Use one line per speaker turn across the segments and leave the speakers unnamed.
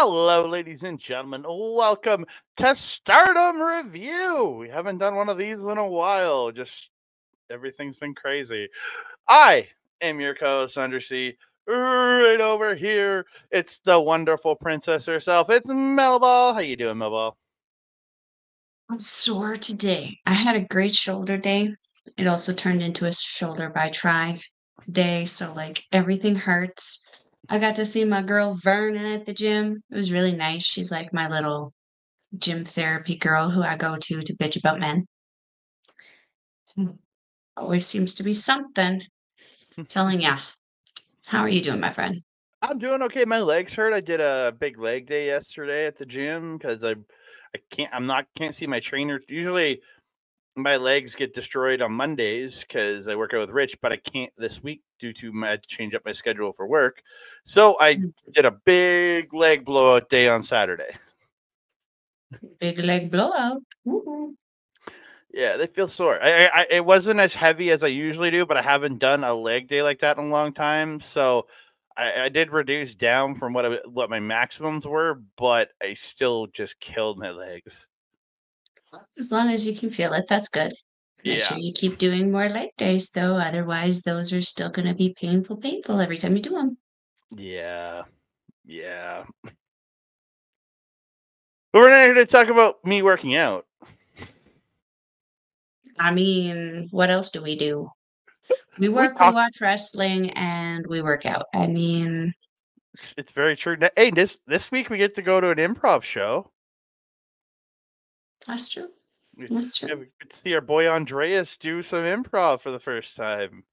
Hello, ladies and gentlemen. Welcome to Stardom Review. We haven't done one of these in a while. Just everything's been crazy. I am your co-host, Undersea. Right over here, it's the wonderful princess herself. It's Melball. How you doing, Melball?
I'm sore today. I had a great shoulder day. It also turned into a shoulder by try day, so like everything hurts. I got to see my girl Vernon at the gym. It was really nice. She's like my little gym therapy girl who I go to bitch about men. Always seems to be something. Telling ya. How are you doing, my friend?
I'm doing okay. My legs hurt. I did a big leg day yesterday at the gym because I can't see my trainer. Usually my legs get destroyed on Mondays because I work out with Rich, but I can't this week due to my change up my schedule for work. So I did a big leg blowout day on Saturday.
Big leg blowout. Woo-hoo.
Yeah, they feel sore. It wasn't as heavy as I usually do, but I haven't done a leg day like that in a long time. So I did reduce down from what my maximums were, but I still just killed my legs.
As long as you can feel it, that's good. Make
Yeah,
sure you keep doing more leg days, though. Otherwise, those are still going to be painful every time you do them.
yeah, yeah. But we're not here to talk about me working out.
I mean, what else do we do? We
We
work, we
talk.
watch wrestling, and we work out. I mean,
It's very true. Hey, this week we get to go to an improv show.
that's true.
We,
That's
yeah,
true.
we get to see our boy Andreas do some improv for the first time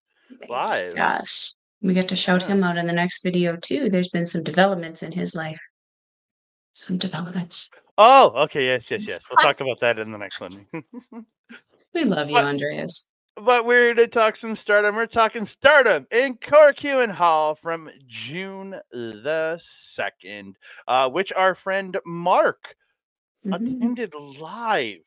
live.
Yes. We get to shout
Yeah.
him out in the next video, too. There's been some developments in his life. Some developments.
Oh, okay. Yes, yes, yes. We'll talk about that in the next one.
We love you,
but
Andreas.
but we're here to talk some Stardom. We're talking Stardom in Korakuen Hall from June the 2nd, which our friend Mark
Hmm.
attended live.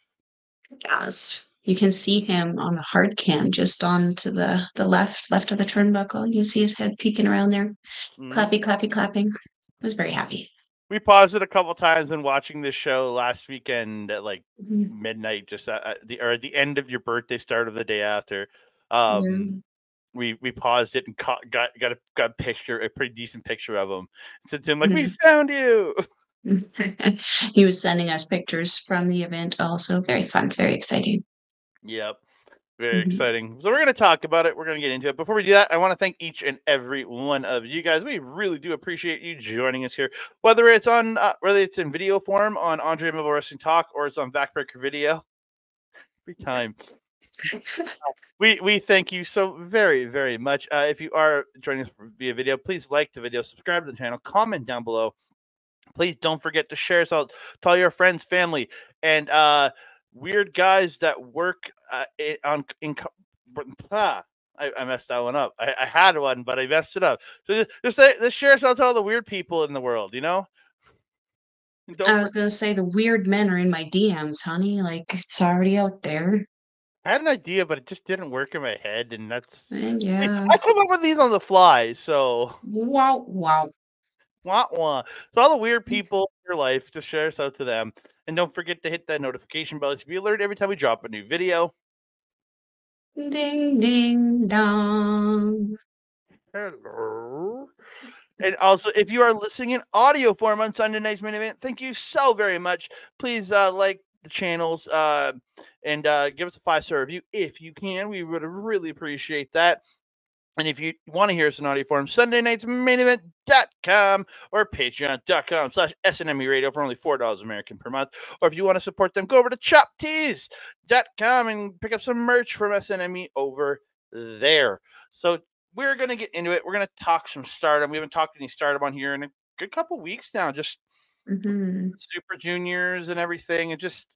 Yes. You can see him on the hard cam just on to the left of the turnbuckle. You see his head peeking around there.
Mhm.
Clappy, clappy, clapping. I was very happy.
We paused it a couple times in watching this show last weekend at like
Mhm.
midnight, just at the end of your birthday, start of the day after.
Yeah.
Um, we paused it and got a picture, a pretty decent picture of him. Said to him like, "We
Mhm.
found you."
He was sending us pictures from the event also. Very fun, very exciting.
Yep. Very
Mhm.
exciting. So we're going to talk about it. We're going to get into it. Before we do that, I want to thank each and every one of you guys. We really do appreciate you joining us here, whether it's in video form on Andre Mobile Wrestling Talk or it's on Backbreaker Video. Every time we thank you so very very much. If you are joining us via video, please like the video, subscribe to the channel, comment down below. Please don't forget to share this out to all your friends, family, and weird guys that work I messed that one up. I had one, but I messed it up. So just share us out to all the weird people in the world, you know? And don't
I was
forget.
gonna say the weird men are in my DMs, honey. Like it's already out there.
I had an idea, but it just didn't work in my head, and
And
I
yeah.
come up with these on the fly, so
Wow, wow.
wah, wah. So all the weird people in your life, just share us out to them. And don't forget to hit that notification bell to be alerted every time we drop a new video.
Ding ding dong.
Hello. And also, if you are listening in audio form on Sunday Night's Main Event, thank you so very much. Please like the channels and give us a 5-star review if you can. We would really appreciate that. And if you want to hear us in audio form, Sunday Night's Main Event.com or patreon.com/SNME Radio for only $4 American per month. Or if you want to support them, go over to choptees.com and pick up some merch from SNME over there. So we're going to get into it. We're going to talk some Stardom. We haven't talked any Stardom on here in a good couple weeks now. Just
Mm-hmm.
Super Juniors and everything. It just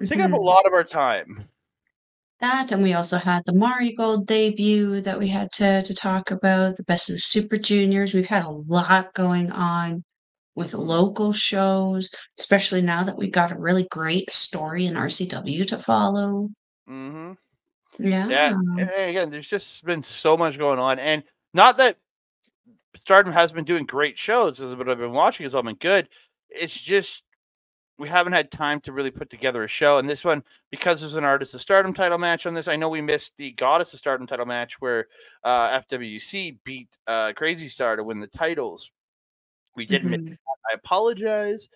taking up a
Mm-hmm.
lot of our time.
That and we also had the Marigold debut that we had to talk about, the Best of the Super Juniors. We've had a lot going on with local shows, especially now that we got a really great story in RCW to follow.
Mm-hmm.
Yeah.
Yeah, and again, there's just been so much going on, and not that Stardom has been doing great shows, but I've been watching. It's all been good. It's just we haven't had time to really put together a show. And this one, because there's an Artist of Stardom title match on this, I know we missed the Goddess of Stardom title match where FWC beat Crazy Star to win the titles. We didn't miss
Mhm.
that. I apologize.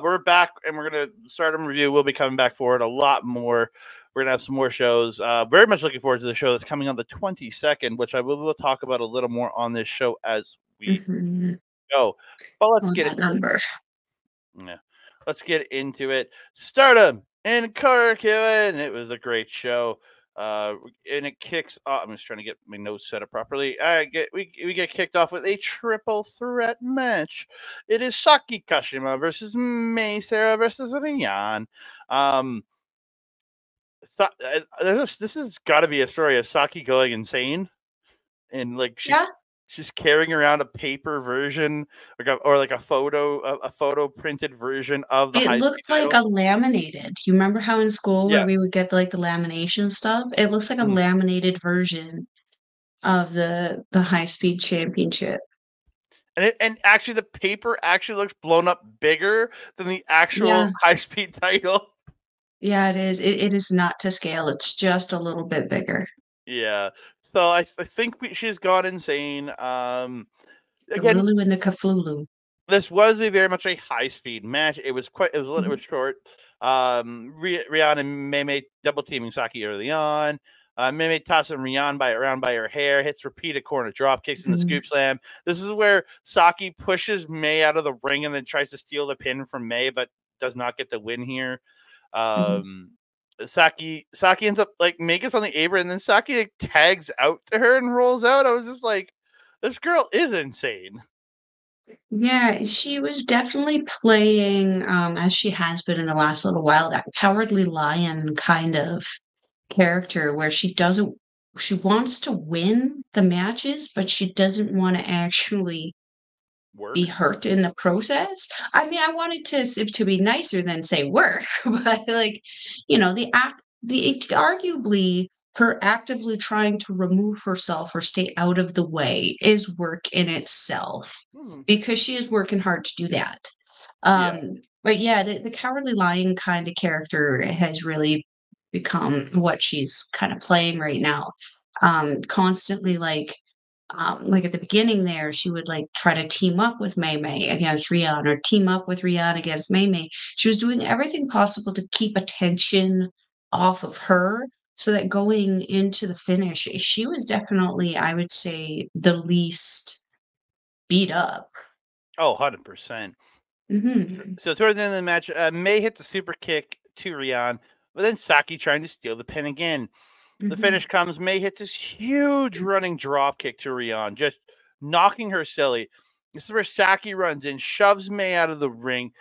We're back, and we're going to Stardom review. We'll be coming back for it a lot more. We're going to have some more shows. Very much looking forward to the show that's coming on the 22nd, which I will talk about a little more on this show as we
Mhm.
go. But let's
On
get
that number.
yeah. Let's get into it. Stardom and Korakuen. It was a great show. And it kicks off. I'm just trying to get my notes set up properly. We get kicked off with a triple threat match. It is Saki Kashima versus Mei Siera versus Rian. This has got to be a story of Saki going insane and like
Yeah.
she's carrying around a paper version or like a photo printed version of the
It
high speed
looked like
title.
a laminated. You remember how in school where
Yeah.
we would get, like, the lamination stuff? It looks like a
Mhm.
laminated version of the high speed championship.
And actually the paper actually looks blown up bigger than the actual
Yeah.
high speed title.
Yeah, it is. It is not to scale, it's just a little bit bigger.
Yeah. So I think she's gone insane.
The
Again,
Lulu and the Kaflulu.
this was a very much a high speed match. It was it
Mhm,
was short. Rian and Mei double teaming Saki early on. Mei tossing Rian around by her hair, hits repeated corner drop kicks in the
mhm,
scoop slam. This is where Saki pushes Mei out of the ring and then tries to steal the pin from Mei, but does not get the win here.
mhm.
Um, Saki ends up like making on the apron, and then Saki like, tags out to her and rolls out. I was just like, this girl is insane.
Yeah, she was definitely playing, as she has been in the last little while, that cowardly lion kind of character where she wants to win the matches, but she doesn't wanna actually be
Work.
hurt in the process. I mean, I wanted to be nicer than say work, but like, the arguably her actively trying to remove herself or stay out of the way is work in itself
Hmm.
because she is working hard to do that.
Yeah.
But yeah, the cowardly lion kind of character has really become what she's kind of playing right now. Constantly like at the beginning there, she would like try to team up with Mei Mei against Rian or team up with Rian against Mei Mei. She was doing everything possible to keep attention off of her so that going into the finish, she was definitely, I would say, the least beat up.
Oh, 100%.
Hmm.
So toward the end of the match, May hit the super kick to Rian, but then Saki trying to steal the pin again. The
Hmm.
finish comes. May hits this huge running drop kick to Rian, just knocking her silly. This is where Saki runs in, shoves May out of the ring,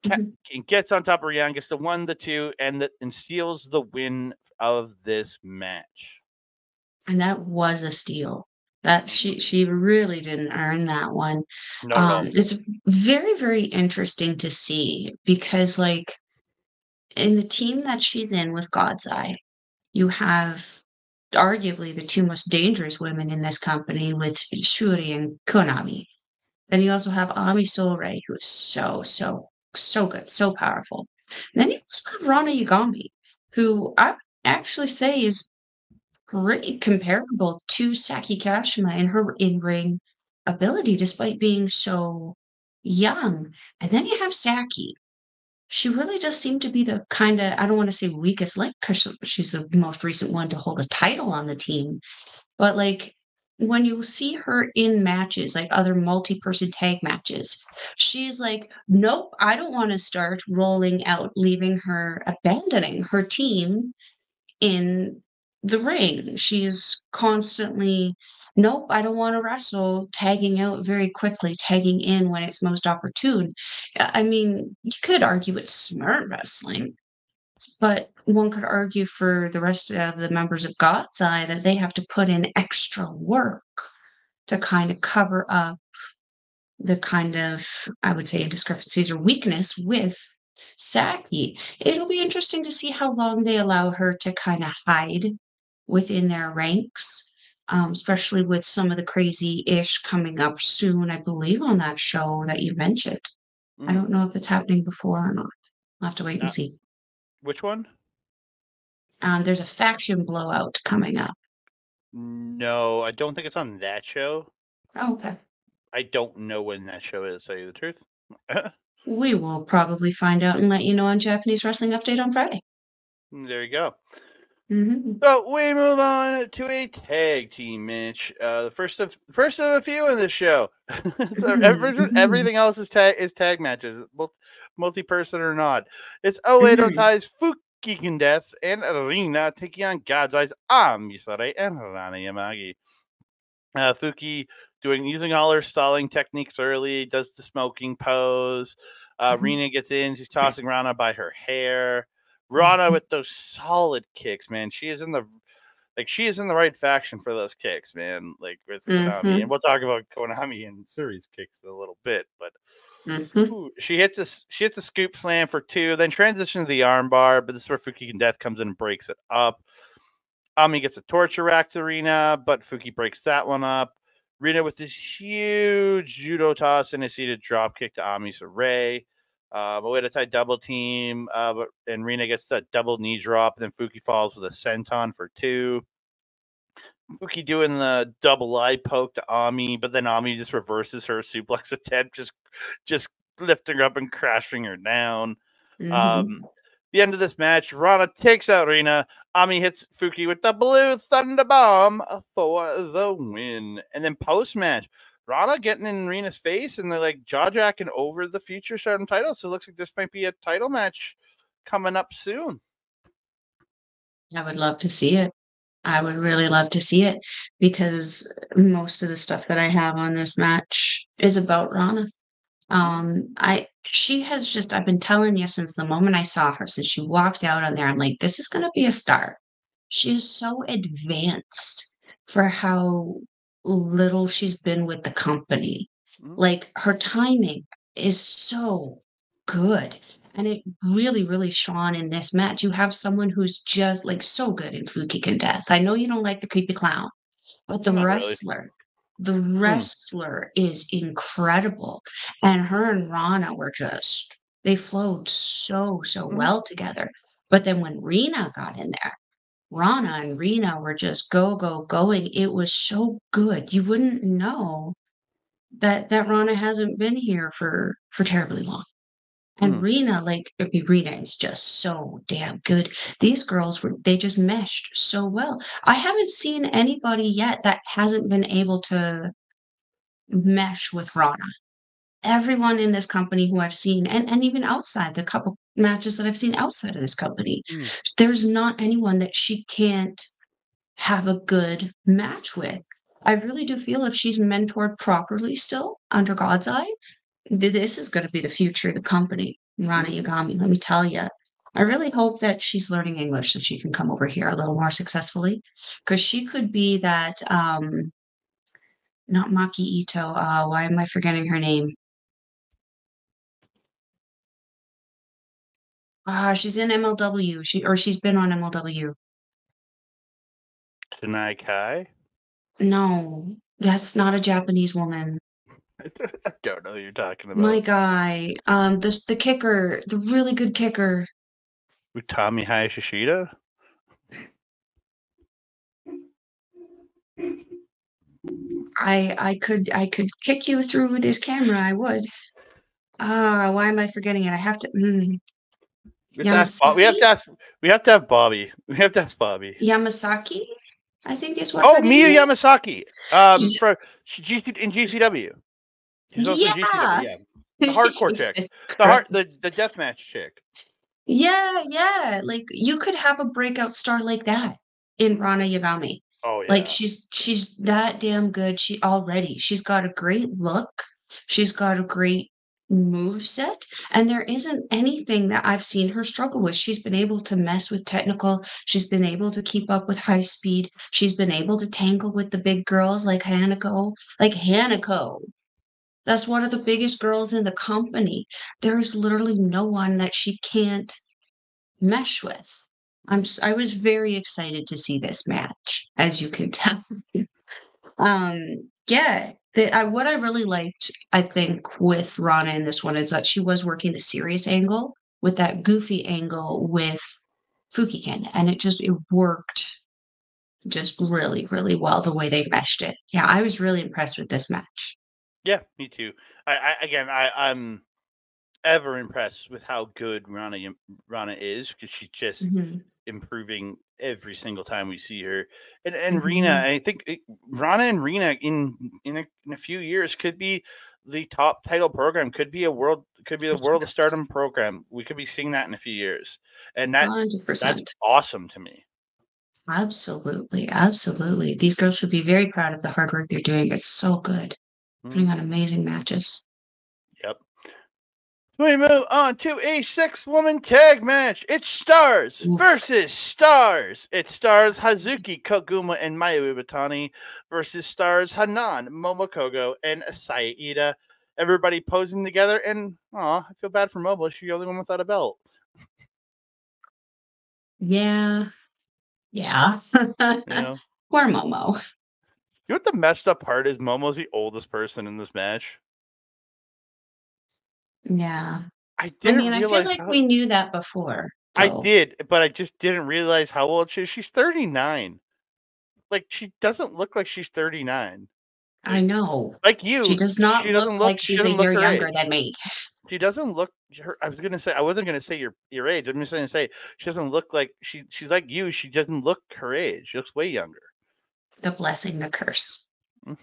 Hmm.
and gets on top of Rian, gets the 1-2, and steals the win of this match.
And that was a steal. That she really didn't earn that one.
Not at all.
It's very, very interesting to see because like in the team that she's in with God's Eye, you have arguably the two most dangerous women in this company with Syuri and Konami. Then you also have Ami Sohrei, who is so, so, so good, so powerful. And then you also have Ranna Yagami, who I would actually say is pretty comparable to Saki Kashima in her in-ring ability, despite being so young. And then you have Saki. She really does seem to be the kinda I don't wanna say weakest link because she's the most recent one to hold a title on the team, but, like, when you see her in matches, like other multi-person tag matches, she's like, "Nope, I don't wanna start rolling out, leaving her abandoning her team in the ring." She's constantly, "Nope, I don't wanna wrestle," tagging out very quickly, tagging in when it's most opportune. I mean, you could argue it's smart wrestling, but one could argue for the rest of the members of God's Eye that they have to put in extra work to kind of cover up the kind of, I would say, discrepancies or weakness with Saki. It'll be interesting to see how long they allow her to kind of hide within their ranks. especially with some of the crazy-ish coming up soon, I believe, on that show that you mentioned. I don't know if it's happening before or not. I'll have to wait and see.
Which one?
There's a faction blowout coming up.
No, I don't think it's on that show.
Oh, okay.
I don't know when that show is, to tell you the truth.
We will probably find out and let you know on Japanese Wrestling Update on Friday.
There you go.
Mm-hmm.
So we move on to a tag team match. The first of a few in this show. So everything else is tag matches, multi-person or not. It's Oedo Tai's Fukigen Death and Rina taking on God's Eyes Amisare and Ranna Yamagi. Fuki using all her stalling techniques early, does the smoking pose. Rina gets in, she's tossing Ranna by her hair. Ranna with those solid kicks, man. She is in the right faction for those kicks, man. Like with Konami, and we'll talk about Konami and Syuri's kicks in a little bit. But she hits a scoop slam for 2, then transitions to the armbar. But this is where Fukigen Death comes in and breaks it up. Ami gets a torture rack to Rina, but Fuki breaks that one up. Rina with this huge judo toss and a seated drop kick to Ami Sohrei. Oedo Tai double team, and Rina gets that double knee drop. Then Fuki falls with a senton for 2. Fuki doing the double eye poke to Ami, but then Ami just reverses her suplex attempt, just lifting her up and crashing her down. The end of this match, Ranna takes out Rina. Ami hits Fuki with the Blue Thunder Bomb for the win. And then post-match, Ranna getting in Rina's face, and they're like jaw-jacking over the future Stardom title. So it looks like this might be a title match coming up soon.
I would love to see it. I would really love to see it because most of the stuff that I have on this match is about Ranna. I've been telling you since the moment I saw her, since she walked out on there, I'm like, this is going to be a star. She's so advanced for how little she's been with the company. Like her timing is so good. And it really, really shone in this match. You have someone who's just like so good in Fukigen Death. I know you don't like the creepy clown, but the
Not really.
the wrestler is incredible. And her and Ranna were they flowed so well together. But then when Rina got in there, Ranna and Rina were just going. It was so good. You wouldn't know that Ranna hasn't been here for terribly long. And Rina, Rina is just so damn good. These girls they just meshed so well. I haven't seen anybody yet that hasn't been able to mesh with Ranna. Everyone in this company who I've seen, and even outside the couple matches that I've seen outside of this company, there's not anyone that she can't have a good match with. I really do feel if she's mentored properly still under God's eye, this is going to be the future of the company. Ranna Yagami, let me tell you. I really hope that she's learning English so she can come over here a little more successfully, because she could be that, not Maki Ito. Why am I forgetting her name? She's in MLW. She's been on MLW.
Tanai Kai?
No, that's not a Japanese woman.
I don't know who you're talking about.
My guy, the kicker, the really good kicker.
Utami Hayashishida?
I could kick you through this camera. I would. Why am I forgetting it? I have to.
We have to ask. We have to have Bobby. We have to ask Bobby.
Yamasaki, I think is what.
Oh, Miyu Yamasaki. For in GCW. She's also in GCW. Yeah, the hardcore chick. The deathmatch chick.
Yeah. Like you could have a breakout star like that in Ranna Yagami.
Oh yeah.
Like she's that damn good. She's got a great look. She's got a great move set, and there isn't anything that I've seen her struggle with. She's been able to mess with technical. She's been able to keep up with high speed. She's been able to tangle with the big girls like Hanako. That's one of the biggest girls in the company. There's literally no one that she can't mesh with. I was very excited to see this match, as you can tell. Yeah, what I really liked, I think, with Ranna in this one is that she was working the serious angle with that goofy angle with Fukigen, and it worked just really, really well the way they meshed it. Yeah, I was really impressed with this match.
Yeah, me too. I'm ever impressed with how good Rana is because she's just
Mhm,
improving every single time we see her. And Rina,
mhm.
I think Rana and Rina in a few years could be the top title program. Could be the World of Stardom program. We could be seeing that in a few years, and that's
100%.
awesome to me.
Absolutely, absolutely. These girls should be very proud of the hard work they're doing. It's so good.
Mm,
Putting on amazing matches.
yep. We move on to a six-woman tag match. It's Stars
Oof.
versus Stars. It stars Hazuki, Koguma, and Mayu Iwatani versus Stars Hanan, Momo Kohgo, and Iida. Everybody posing together, and I feel bad for Momo. She's the only one without a belt.
Yeah, yeah.
You know,
Poor Momo.
you know what the messed up part is? Momo's the oldest person in this match.
Yeah.
I
I
didn't
mean, I feel
realize
like
how.
we knew that before,
I
though.
did, but I just didn't realize how old she is. She's 39. Like she doesn't look like she's 39.
I
Like
know.
like
She
you,
does not look like
she
she's a
doesn't look
year
her
younger
age.
than me.
She doesn't look her I wasn't gonna say your age. I'm just gonna say she doesn't look like she's like you, she doesn't look her age. She looks way younger.
The blessing, the curse.
Mm.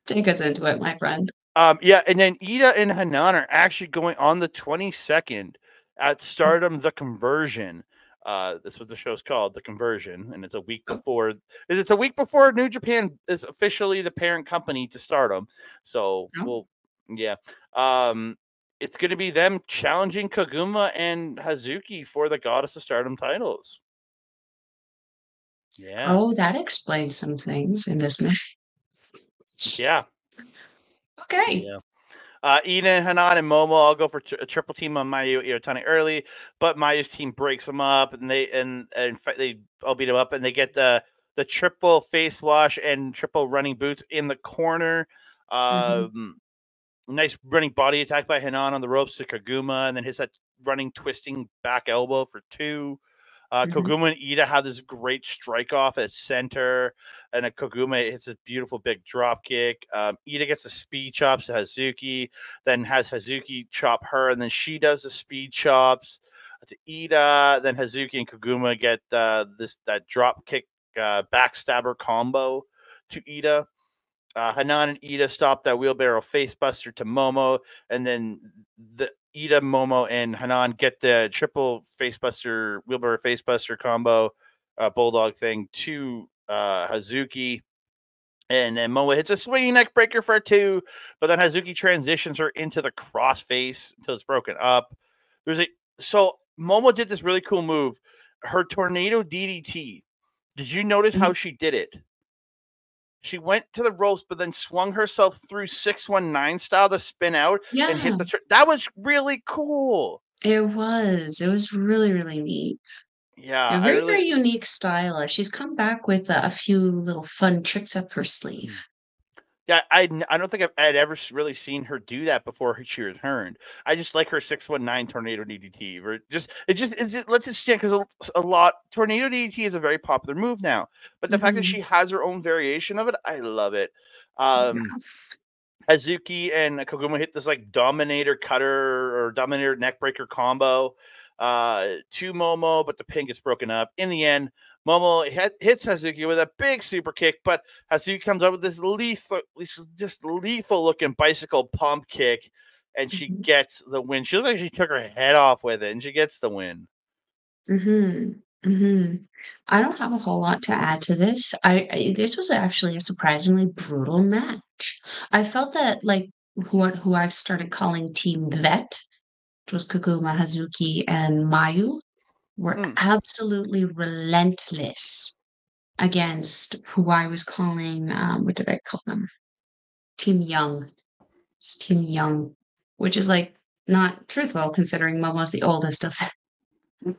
Take us into it, my friend.
Yeah, and then Iida and Hanan are actually going on the 22nd at Stardom the Conversion. That's what the show's called, The Conversion, and
Oh,
it's a week before New Japan is officially the parent company to Stardom. So
no.
yeah. Um, it's gonna be them challenging Koguma and Hazuki for the Goddess of Stardom titles. Yeah.
Oh, that explains some things in this match.
Yeah.
Okay.
Yeah. Iida, Hanan, and Momo all go for a triple team on Mayu Iwatani early, but Mayu's team breaks them up, and they all beat them up, and they get the triple face wash and triple running boots in the corner.
Mhm,
Nice running body attack by Hanan on the ropes to Koguma, and then hits that running twisting back elbow for two.
mhm,
Koguma and Iida have this great strike off at center, and Koguma hits this beautiful big drop kick. Iida gets a speed chops to Hazuki, then has Hazuki chop her, and then she does the speed chops to Iida. Then Hazuki and Koguma get that drop kick backstabber combo to Iida. Hanan and Iida stop that wheelbarrow facebuster to Momo, and then the Iida, Momo, and Hanan get the triple facebuster, wheelbarrow facebuster combo, bulldog thing to Hazuki. And then Momo hits a swinging neck breaker for a two, but then Hazuki transitions her into the crossface until it's broken up. So Momo did this really cool move, her tornado DDT. Did you notice
mhm.
how she did it? She went to the ropes, but then swung herself through 619 style to spin out and hit
Yeah,
that was really cool.
it was. It was really, really neat.
Yeah,
A
I
very,
really.
very unique style. She's come back with a few little fun tricks up her sleeve.
Yeah, I don't think I'd ever really seen her do that before she returned. I just like her 619 tornado DDT. It lets it stand because a lot tornado DDT is a very popular move now. But the fact that
Mhm.
she has her own variation of it, I love it. Um,
Yes.
Hazuki and Koguma hit this like Dominator cutter or Dominator neckbreaker combo to Momo, but the pin gets broken up. In the end, Momo hits Hazuki with a big super kick, but Hazuki comes up with this just lethal looking bicycle pump kick, and she
Mhm.
gets the win. She looks like she took her head off with it, and she gets the win.
Mhm. Mhm. I don't have a whole lot to add to this. This was actually a surprisingly brutal match. I felt that like who I've started calling Team Vet, which was Koguma, Hazuki, and Mayu, were
Mm.
absolutely relentless against who I was calling what did I call them? Team Young. Just Team Young, which is like not truthful considering Momo's the oldest of them.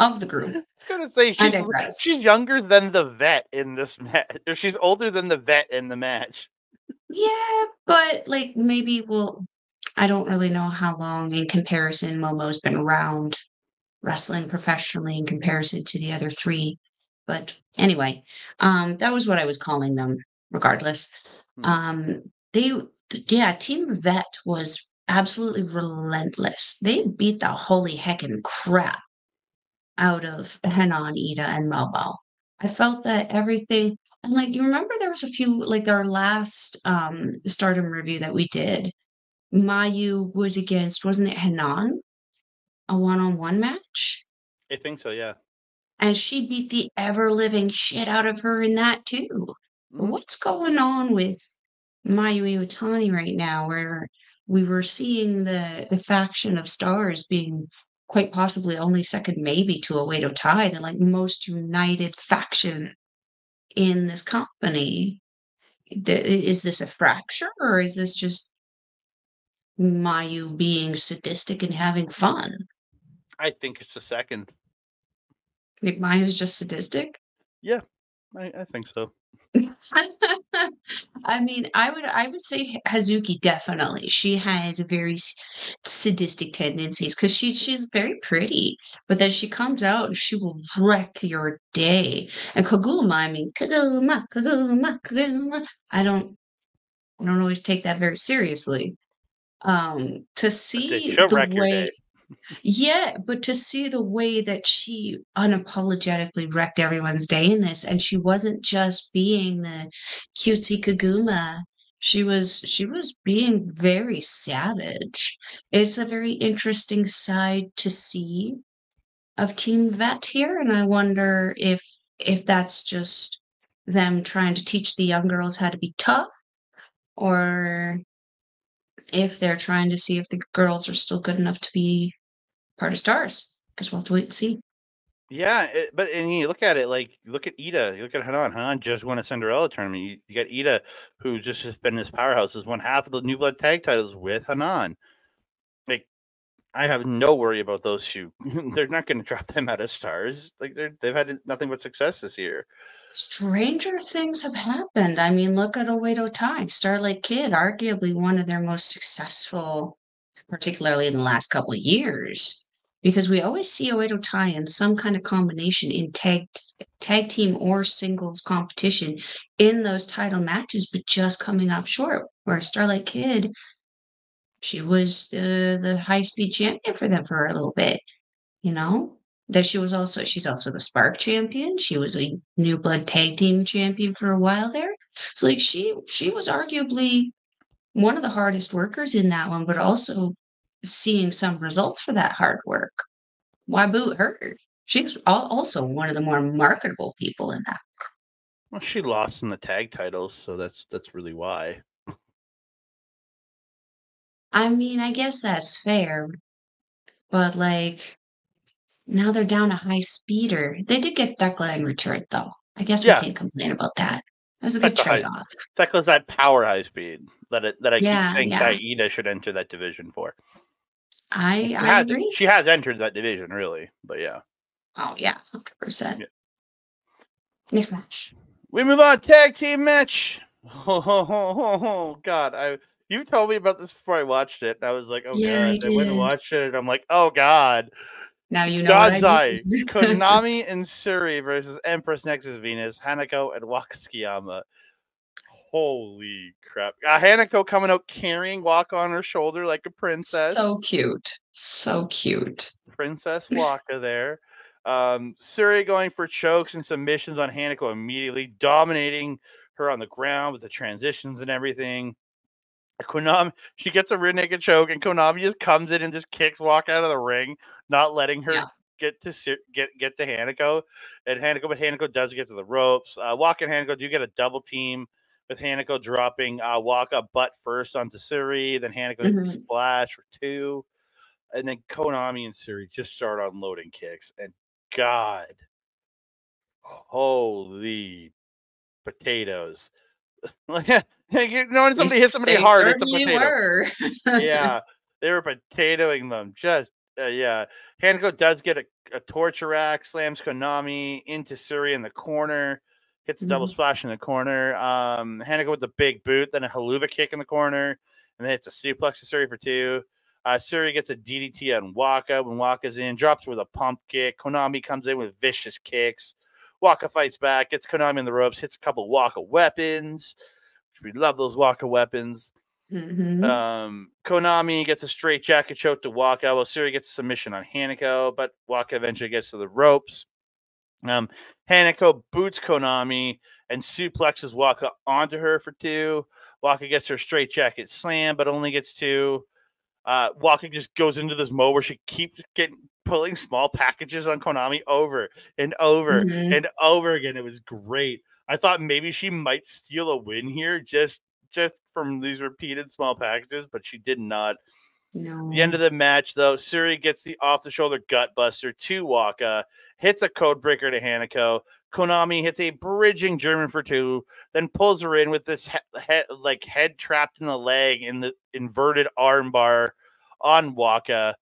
of the group.
I was gonna say
I
she's
digress.
younger than the vet in this match, or she's older than the vet in the match.
Yeah, but like maybe I don't really know how long in comparison Momo's been around wrestling professionally in comparison to the other three. But anyway, that was what I was calling them, regardless.
Hmm.
Um, yeah, Team Vet was absolutely relentless. They beat the holy heckin' crap out of Hanan, Iida, and Momo. I felt that everything, and like you remember there was a few like our last Stardom review that we did. Mayu was against, wasn't it Hanan? A one-on-one match?
I think so. Yeah.
And she beat the ever-living shit out of her in that too.
Hmm.
What's going on with Mayu Iwatani right now, where we were seeing the faction of stars being quite possibly only second maybe to Oedo Tai, the like most united faction in this company. Is this a fracture or is this just Mayu being sadistic and having fun?
I think it's the second.
Like Mayu's just sadistic?
Yeah, I think so.
I mean, I would say Hazuki definitely. She has very sadistic tendencies because she's very pretty, but then she comes out and she will wreck your day. And Koguma, I mean, Koguma, Koguma, Koguma. I don't always take that very seriously. To
But
see
she'll
the
wreck your day.
way yeah, but to see the way that she unapologetically wrecked everyone's day in this, and she wasn't just being the cutesy Kaguma. She was being very savage. It's a very interesting side to see of Team Vet here, and I wonder if that's just them trying to teach the young girls how to be tough, or if they're trying to see if the girls are still good enough to be part of Stars. Guess we'll have to wait and see.
Yeah, but you look at it like look at Iida, you look at Hanan. Hanan just won a Cinderella tournament. You got Iida, who just has been this powerhouse, has won half of the New Blood tag titles with Hanan. Like I have no worry about those two. They're not going to drop them out of Stars. Like they've had nothing but success this year.
Stranger things have happened. I mean, look at Oedo Tai, Starlight Kid, arguably one of their most successful, particularly in the last couple of years. Because we always see Oedo Tai in some kind of combination in tag team or singles competition in those title matches, but just coming up short. Where Starlight Kid, she was the high speed champion for them for a little bit. You know? That she's also the Spark champion. She was a New Blood Tag Team champion for a while there. So like she was arguably one of the hardest workers in that one, but also seeing some results for that hard work. Why boot her? She's also one of the more marketable people in that.
Well, she lost in the tag titles, so that's really why.
I mean, I guess that's fair, but like now they're down a high speeder. They did get Thekla in return, though. I guess we
Yeah,
can't complain about that. It was a good
Thekla high.
trade-off.
Thecla's that power high speed that I keep
Yeah,
saying
yeah.
Iida should enter that division for.
I agree.
She has entered that division, really. But yeah.
Oh, yeah, 100%.
Yeah.
Next match.
We move on. Tag team match. Oh, God. You told me about this before I watched it. And I was like, oh
Yeah, I
God. I went and
did.
watched it and I'm like, oh God.
Now
It's
you know what I
God's
mean.
Eye. Konami and Syuri versus Empress Nexus Venus, Hanako and Waka Tsukiyama. Holy crap. Hanako coming out carrying Waka on her shoulder like a princess.
So cute. So cute.
Princess Waka there. Syuri going for chokes and submissions on Hanako immediately, dominating her on the ground with the transitions and everything. Konami, she gets a rear naked choke, and Konami just comes in and just kicks Waka out of the ring, not letting her
Yeah.
get to Hanako. And Hanako does get to the ropes. Waka and Hanako do get a double team with Hanako dropping Waka butt first onto Syuri, then Hanako hits a splash for 2. And then Konami and Syuri just start unloading kicks. And God, holy potatoes. Like, you know, when somebody hits somebody
They
hard, it's a
certainly
potato.
were.
Yeah, they were potatoing them. Just, yeah. Hanako does get a torture rack, slams Konami into Syuri in the corner, hits a double
Mhm.
splash in the corner. Hanako with the big boot, then a haluva kick in the corner, and then hits a suplex to Syuri for 2. Syuri gets a DDT on Waka when Waka's in, drops with a pump kick. Konami comes in with vicious kicks. Waka fights back, gets Konami in the ropes, hits a couple Waka weapons. We love those Waka weapons.
Mhm.
Konami gets a straight jacket choke to Waka, while Syuri gets a submission on Hanako, but Waka eventually gets to the ropes. Hanako boots Konami and suplexes Waka onto her for 2. Waka gets her straight jacket slam, but only gets 2. Waka just goes into this mode where she keeps pulling small packages on Konami over and over
Mhm.
and over again. It was great. I thought maybe she might steal a win here just from these repeated small packages, but she did not. The end
No.
of the match, though, Syuri gets the off-the-shoulder gutbuster to Waka, hits a code breaker to Hanako. Konami hits a bridging German for 2, then pulls her in with this head trapped in the leg in the inverted armbar on Waka,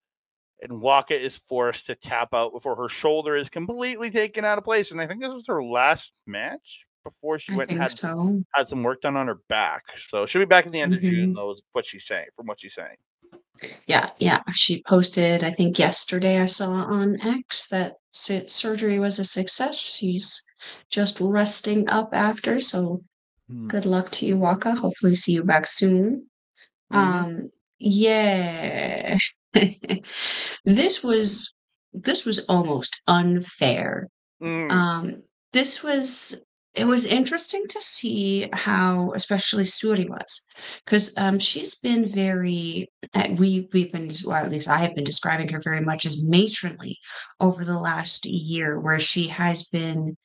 and Waka is forced to tap out before her shoulder is completely taken out of place. And I think this was her last match before she
I
went and
think so.
had some work done on her back. So she'll be back at the end of June,
Mhm.
though, is what she's saying, from what she's saying.
Yeah. She posted, I think yesterday I saw on X that surgery was a success. She's just resting up after, so
Hmm.
good luck to you, Waka. Hopefully see you back soon.
Mm-hmm.
Yeah. This was this was almost unfair.
Mm.
Um, this was it was interesting to see how especially Syuri was, 'cause, she's been very we've been well, at least I have been describing her very much as matronly over the last year, where she has been,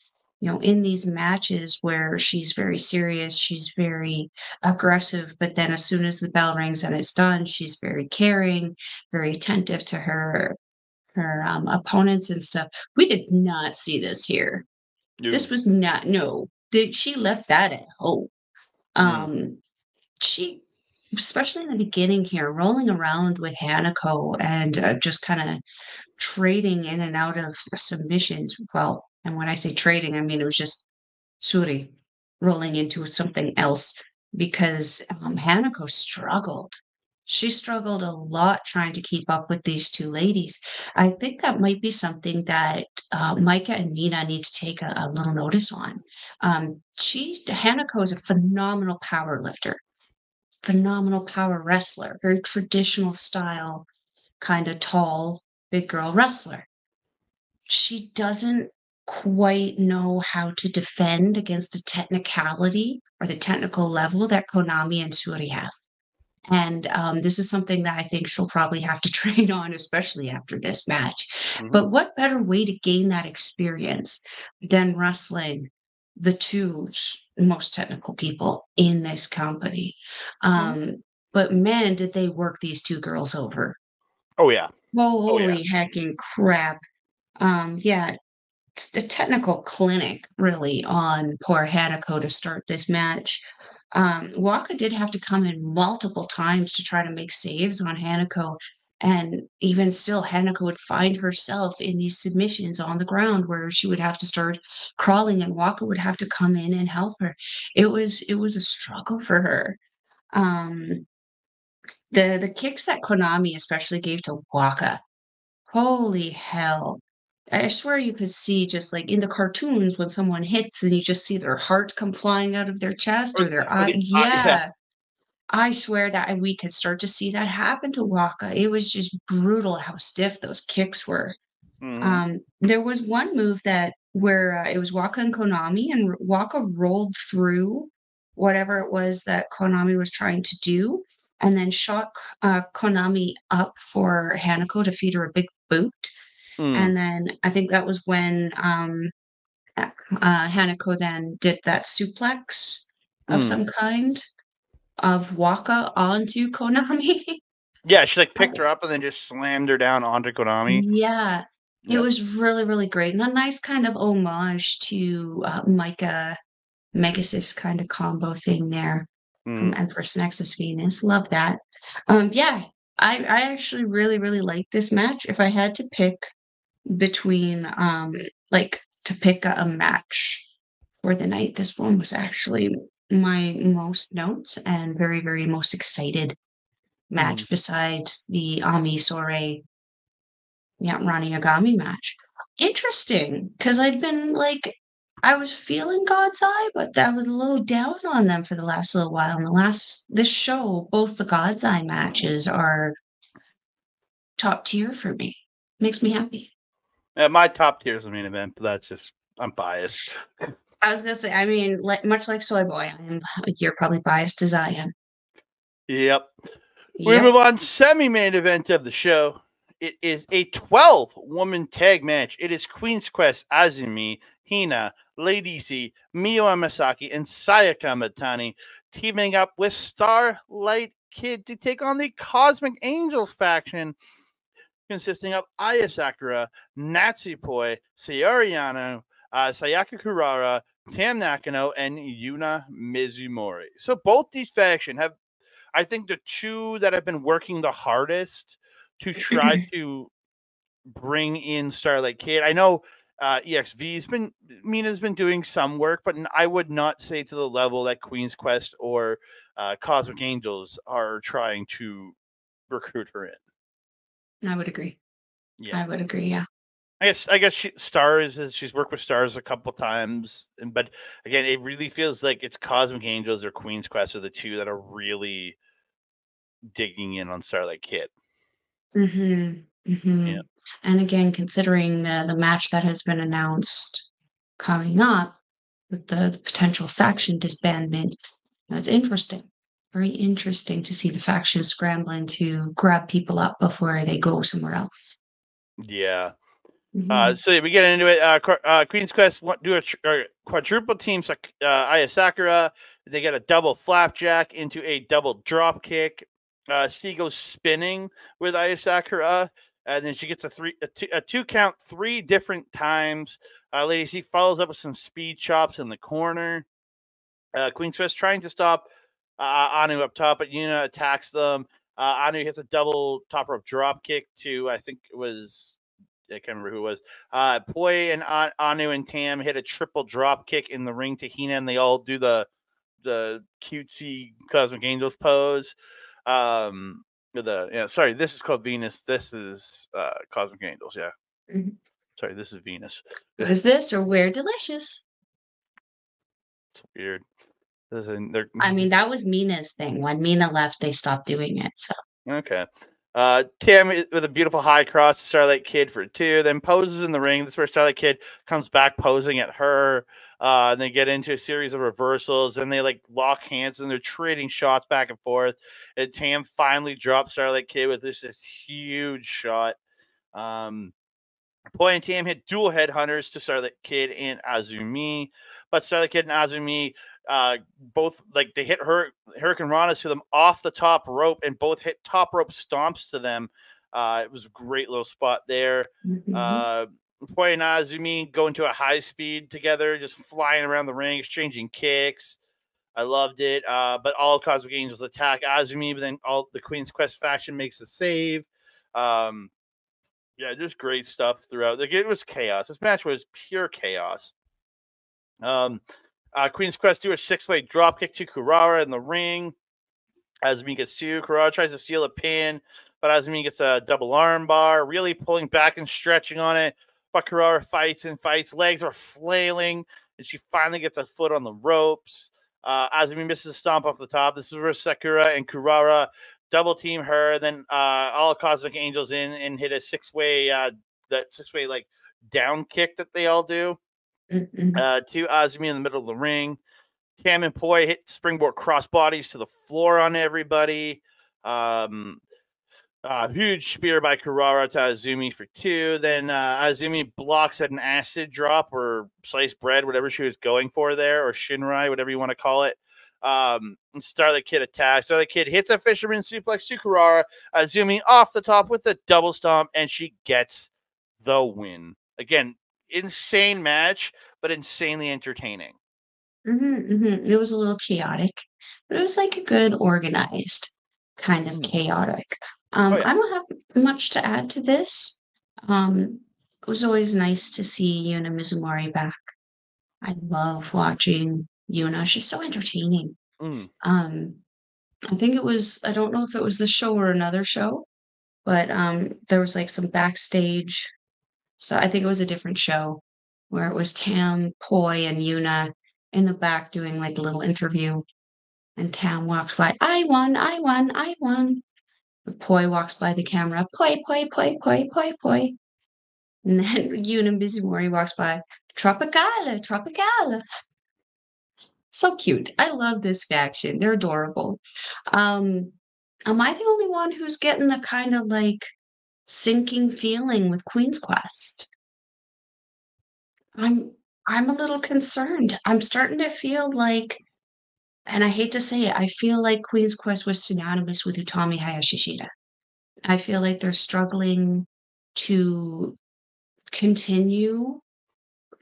in these matches where she's very serious, she's very aggressive, but then as soon as the bell rings and it's done, she's very caring, very attentive to her opponents and stuff. We did not see this here.
No.
This was not no. Did she left that at home.
Mm.
Um, she especially in the beginning here, rolling around with Hanako and, just kinda trading in and out of submissions. Well, and when I say trading, I mean, it was just Syuri rolling into something else because, Hanako struggled. She struggled a lot trying to keep up with these 2 ladies. I think that might be something that, Maika and Mina need to take a little notice on. Hanako is a phenomenal power lifter, phenomenal power wrestler, very traditional style, kinda tall, big girl wrestler. She doesn't quite know how to defend against the technicality or the technical level that Konami and Syuri have. And, this is something that I think she'll probably have to train on, especially after this match.
Mm-hmm.
But what better way to gain that experience than wrestling the 2 most technical people in this company?
Mm-hmm.
But man, did they work these 2 girls over.
Oh yeah. Oh yeah.
Holy hecking crap. Yeah, it's a technical clinic really on poor Hanako to start this match. Waka did have to come in multiple times to try to make saves on Hanako, and even still, Hanako would find herself in these submissions on the ground where she would have to start crawling, and Waka would have to come in and help her. It was a struggle for her. Um, the kicks that Konami especially gave to Waka, holy hell. I swear you could see just like in the cartoons when someone hits and you just see their heart come flying out of their chest or their
Or
eye.
the yeah.
Yeah. I swear that we could start to see that happen to Waka. It was just brutal how stiff those kicks were.
Mm-hmm.
There was one move that where it was Waka and Konami, and Waka rolled through whatever it was that Konami was trying to do, and then shot Konami up for Hanako to feed her a big boot.
Mm.
And then I think that was when Hanako then did that suplex of
Mm.
some kind of Waka onto Konami.
Yeah, she like picked
Okay.
her up and then just slammed her down onto Konami.
Yeah, it
Yep.
was really, really great, and a nice kind of homage to Micah Megasis kind of combo thing there from
Mm.
Empress Nexus Venus. Love that. Yeah, I actually really, really like this match. If I had to pick between like to pick a match for the night. This one was actually my most notes and very, very most excited
Mhm.
match besides the Ami Sohrei, yeah, Rani Yagami match. Interesting, because I'd been like, I was feeling God's Eye, but I was a little down on them for the last little while. And this show, both the God's Eye matches are top tier for me. Makes me happy.
My top tier is the main event, but that's just I'm biased.
I was gonna say, I mean, much like Soy Boy, you're probably biased as I am.
Yep. We move
Yep.
on. Semi-main event of the show. It is a 12-woman tag match. It is Queen's Quest, Azumi, Hina, Lady Z, Miyu Amasaki, and Sayaka Matani teaming up with Starlight Kid to take on the Cosmic Angels faction, consisting of Aya Sakura, Natsupoi, Sayoriano, Sayaka Kurara, Tam Nakano, and Yuna Mizumori. So both these factions have, I think, the two that have been working the hardest to try to bring in Starlight Kid. I know Mina's been doing some work, but I would not say to the level that Queen's Quest or Cosmic Angels are trying to recruit her in.
I would agree.
Yeah.
I would agree, yeah.
I guess she's worked with Stars a couple times, but again, it really feels like it's Cosmic Angels or Queen's Quest are the two that are really digging in on Starlight Kid.
Mhm,
Yeah.
mhm. And again, considering the match that has been announced coming up with the potential faction disbandment, that's interesting. Very interesting to see the faction scrambling to grab people up before they go somewhere else.
Yeah.
Mhm.
So we get into it. Queen's Quest do a quadruple team. Aya Sakura, they get a double flapjack into a double drop kick. C goes spinning with Aya Sakura, and then she gets a two count 3 different times. Lady C follows up with some speed chops in the corner. Queen's Quest trying to stop Anu up top, but Yuna attacks them. Anu hits a double top rope drop kick to, I think it was, I can't remember who it was. Poi and Anu and Tam hit a triple drop kick in the ring to Hina, and they all do the cutesy Cosmic Angels pose. Sorry, this is called Venus. This is Cosmic Angels. Yeah,
Mhm.
sorry, this is Venus.
Is this or We're Delicious?
It's weird.
I mean, that was Mina's thing. When Mina left, they stopped doing it. So
Okay. Tam with a beautiful high cross to Starlight Kid for 2, then poses in the ring. This is where Starlight Kid comes back posing at her. And they get into a series of reversals, and they like lock hands and they're trading shots back and forth. And Tam finally drops Starlight Kid with this huge shot. Poi and Tam hit dual headhunters to Starlight Kid and Azumi, but Starlight Kid and Azumi both like they hit Hurricane Ranas to them off the top rope, and both hit top rope stomps to them. It was a great little spot there.
mhm.
Uh, Poi and Azumi go into a high speed together, just flying around the ring, exchanging kicks. I loved it. But all Cosmic Angels attack Azumi, but then all the Queen's Quest faction makes a save. Um, yeah, just great stuff throughout. Like it was chaos. This match was pure chaos. Um, Queen's Quest do a 6-way dropkick to Kurara in the ring. Azumi gets 2. Kurara tries to steal a pin, but Azumi gets a double arm bar, really pulling back and stretching on it. But Kurara fights and fights. Legs are flailing, and she finally gets a foot on the ropes. Azumi misses a stomp off the top. This is where Sakura and Kurara double team her. Then all Cosmic Angels in and hit a 6-way, that 6-way like down kick that they all do.
Mhm.
To Azumi in the middle of the ring. Tam and Poi hit springboard crossbodies to the floor on everybody. Um, huge spear by Kurara to Azumi for 2. Then Azumi blocks at an acid drop or sliced bread, whatever she was going for there, or Shinrai, whatever you want to call it. Starlight Kid attacks. Starlight Kid hits a fisherman suplex to Kurara. Azumi off the top with a double stomp, and she gets the win. Again, insane match, but insanely entertaining.
Mhm, mhm. It was a little chaotic, but it was like a good organized kind of
Mm.
chaotic.
Oh yeah.
I don't have much to add to this. Um, it was always nice to see Yuna Mizumori back. I love watching Yuna. She's so entertaining.
Mm.
I think it was, I don't know if it was the show or another show, but there was like some backstage. So I think it was a different show where it was Tam, Poi, and Yuna in the back doing like a little interview. And Tam walks by, I won, I won, I won. Poi walks by the camera, Poi, Poi, Poi, Poi, Poi, Poi. And then Yuna Mizumori walks by, Tropicale, Tropicale. So cute. I love this faction. They're adorable. Um, am I the only one who's getting the kind of like sinking feeling with Queen's Quest? I'm I'm a little concerned. I'm starting to feel like, and I hate to say it, I feel like Queen's Quest was synonymous with Utami Hayashishita. I feel like they're struggling to continue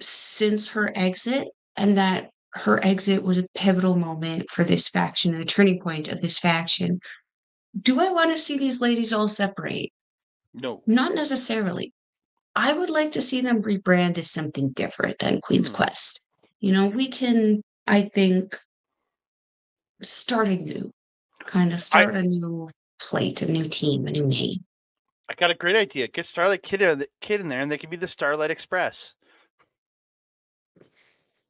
since her exit, and that her exit was a pivotal moment for this faction and the turning point of this faction. Do I want to see these ladies all separate?
No.
Not necessarily. I would like to see them rebrand as something different than Queen's Quest. You know, we can, I think, start anew, kind of
I
start a new plate, a new team, a new name.
I got a great idea. Get Starlight Kid in there, and they can be the Starlight Express.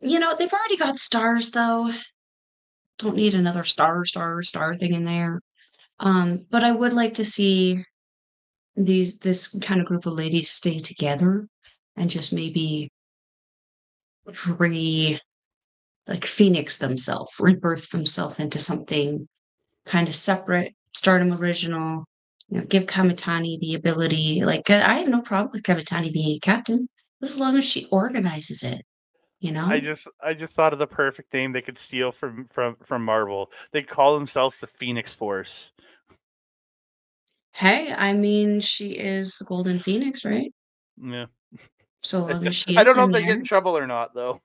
You know, they've already got stars, though. Don't need another star thing in there. But I would like to see this kind of group of ladies stay together and just maybe re like phoenix themselves, rebirth themselves into something kind of separate, Stardom original. You know, give Kamitani the ability. Like I have no problem with Kamitani being a captain, as long as she organizes it. You
I
know.
just thought of the perfect name they could steal from Marvel. They call themselves the Phoenix Force.
Hey, I mean, she is the Golden Phoenix, right?
Yeah.
So long as she
I
is
don't know
in
if they get
there.
in trouble or not, though.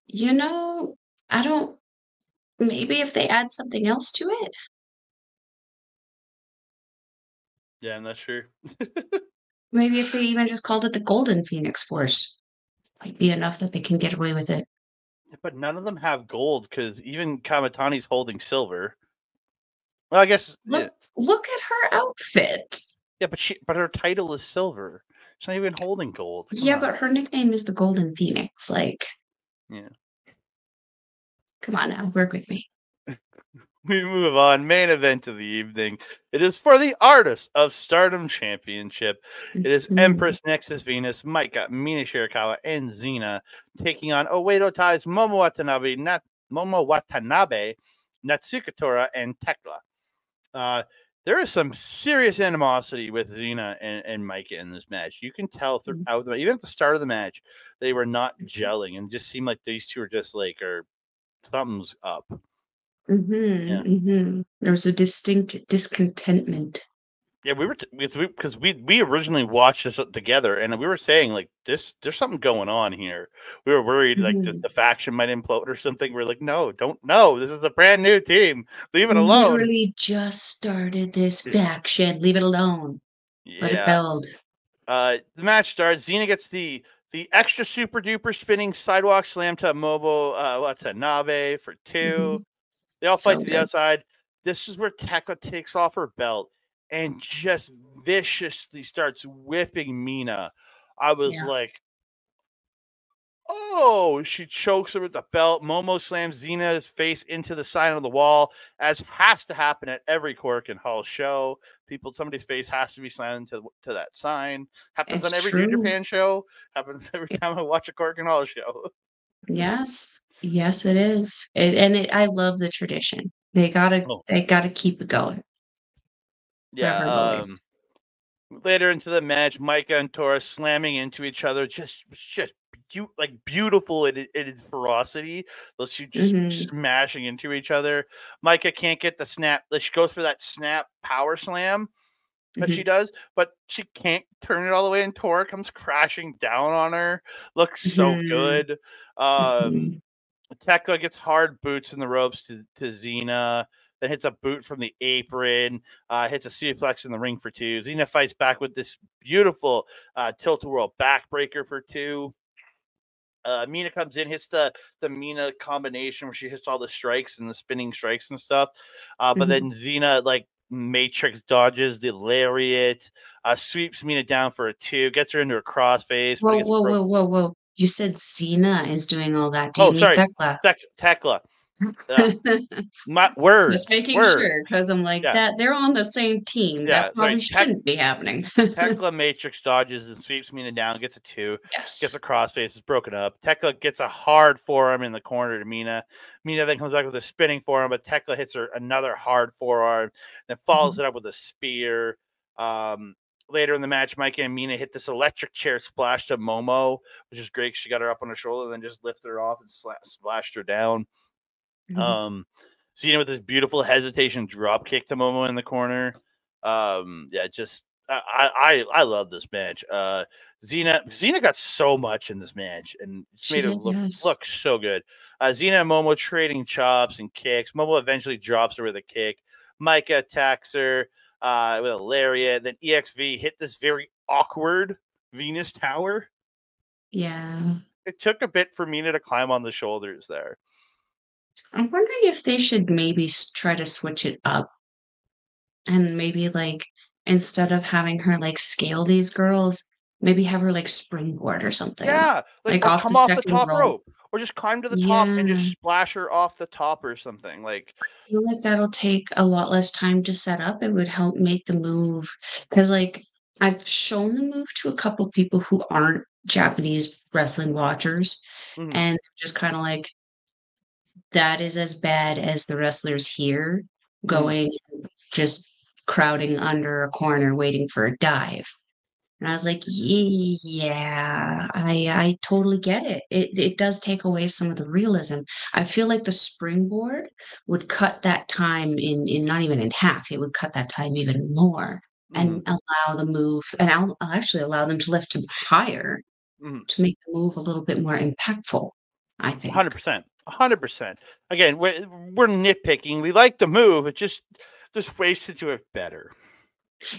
You know, I don't. Maybe if they add something else to it.
Yeah, I'm not sure.
Maybe if they even just called it the Golden Phoenix Force, might be enough that they can get away with it.
But none of them have gold because even Kamatani's holding silver. Well, I guess
Look at her outfit.
yeah, but her title is silver. She's not even holding gold. Come
Yeah,
on.
but her nickname is the Golden Phoenix. Like,
Yeah.
come on now, work with me.
We move on. Main event of the evening. It is for the Artist of Stardom Championship. It is
Mhm.
Empress, Nexus, Venus, Maika, Mina, Shirakawa, and Xena taking on Oedo Tai's Momo Watanabe, Natsuko Tora, and Thekla. There is some serious animosity with Rina and Maika in this match. You can tell throughout the even at the start of the match, they were not gelling and just seemed like these two are just like or something's up. Yeah.
There was a distinct discontentment.
Yeah, we were because we originally watched this together, and we were saying like this. There's something going on here. We were worried like
Mhm.
the faction might implode or something. We're like, no, don't no. This is a brand new team. Leave it alone.
Literally just started this faction. Leave it alone. Let it
Yeah.
build.
The match starts. Xena gets the extra super duper spinning sidewalk slam to Momo Watanabe for 2.
Mhm.
They all fight
So
to the
good.
outside. This is where Thekla takes off her belt and just viciously starts whipping Mina. I was
Yeah.
like, oh, she chokes her with the belt. Momo slams Xena's face into the sign on the wall, as has to happen at every Korakuen Hall show. Somebody's face has to be slammed to that sign. Happens
It's
on every New
true.
Japan show. Happens every
It
time I watch a Korakuen Hall show.
Yes. Yes, it is. And I love the tradition. They gotta
Oh,
they gotta keep it going
yeah.
forever and always.
Later into the match, Maika and Tora slamming into each other, just like beautiful in its ferocity. Those two just
Mhm.
smashing into each other. Maika can't get the snap. She goes for that snap power slam that she
Mhm.
does, but she can't turn it all the way, and Tora comes crashing down on her. Looks so
Mhm.
good. Um,
Mhm.
Tekla gets hard boots in the ropes to Xena. then hits a boot from the apron, hits a suplex in the ring for 2. Xena fights back with this beautiful tilt-a-whirl backbreaker for 2. Mina comes in, hits the Mina combination where she hits all the strikes and the spinning strikes and stuff. But then Xena like matrix dodges the lariat, sweeps Mina down for a 2, gets her into a crossface.
Whoa. You said Xena is doing all that. Do you
Oh,
mean
sorry,
Thekla?
Thekla. My words.
Just making
words.
sure, because I'm like,
Yeah.
that they're on the same team.
Yeah,
That probably shouldn't be happening.
Thekla matrix dodges and sweeps Mina down, gets a 2,
Yes.
gets a crossface, is broken up. Thekla gets a hard forearm in the corner to Mina. Mina then comes back with a spinning forearm, but Thekla hits her another hard forearm, then follows it up with a spear. Later in the match, Maika and Mina hit this electric chair splash to Momo, which is great. She got her up on her shoulder, then just lifted her off and splashed her down. Xena with this beautiful hesitation drop kick to Momo in the corner. Yeah, just I love this match. Xena got so much in this match and it's made it look so good. Xena and Momo trading chops and kicks. Momo eventually drops her with a kick. Maika attacks her with a lariat. Then EXV hit this very awkward Venus Tower.
Yeah.
It took a bit for Mina to climb on the shoulders there.
I'm wondering if they should maybe try to switch it up and maybe like instead of having her like scale these girls, maybe have her like springboard or something.
Yeah,
like
or
off
come
the
off the
second
top
rope.
rope, or just climb to the top and just splash her off the top or something. Like,
I feel like that'll take a lot less time to set up. It would help make the move because, like, I've shown the move to a couple people who aren't Japanese wrestling watchers, and just kind of like that is as bad as the wrestlers here going just crowding under a corner waiting for a dive. And I was like, yeah, I totally get it. It does take away some of the realism. I feel like the springboard would cut that time in not even in half. It would cut that time even more and allow the move, and I'll actually allow them to lift higher to make the move a little bit more impactful, I think.
100%. 100%. Again, we're nitpicking. We like the move. It just there's ways to do it better.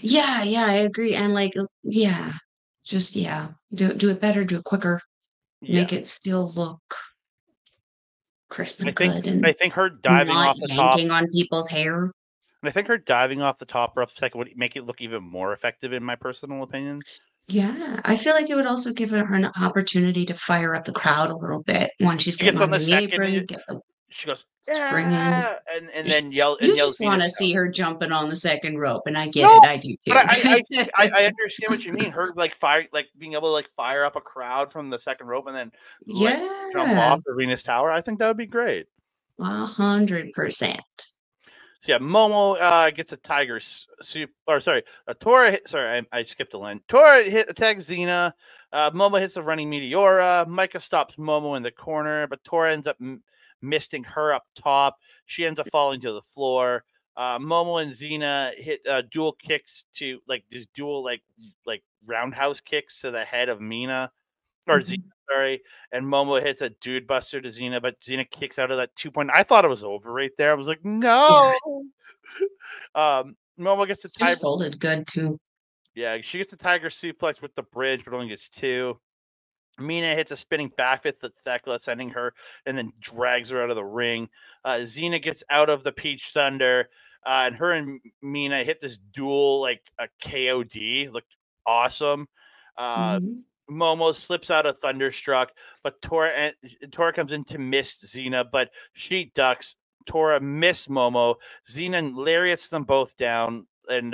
Yeah, I agree. And like, just do it better, do it quicker, make it still look crisp and good, and
I think her diving
not
off the top,
yanking on people's hair.
I think her diving off the top rough second would make it look even more effective, in my personal opinion.
Yeah, I feel like it would also give her an opportunity to fire up the crowd a little bit when she's
She
getting
gets on
on
the
the
second.
apron, get the
She goes,
springing.
yeah, and then yell.
You
yells
just want to
Venus
see
out.
her jumping on the second rope, and I get it. I do too.
But I understand what you mean. Her like being able to like fire up a crowd from the second rope and then like jump off the Venus Tower. I think that would be great.
100%.
So yeah, Momo gets a tiger soup. Or sorry, Tora. Sorry, I skipped a line. Tora attacks Xena. Momo hits the running Meteora. Maika stops Momo in the corner, but Tora ends up misting her up top. She ends up falling to the floor. Momo and Xena hit dual kicks to like these dual like roundhouse kicks to the head of Mina or Xena, sorry. And Momo hits a dude buster to Xena, but Xena kicks out of that 2 point. I thought it was over right there. I was like, no. Momo gets the tiger.
She's folded good too.
Yeah, she gets a tiger suplex with the bridge, but only gets 2. Mina hits a spinning back fist at Thekla, sending her and then drags her out of the ring. Xena gets out of the Peach Thunder, and her and Mina hit this duel like a KOD. Looked awesome. Momo slips out of Thunderstruck, but Tora comes in to miss Xena, but she ducks. Tora missed Momo. Xena lariats them both down, and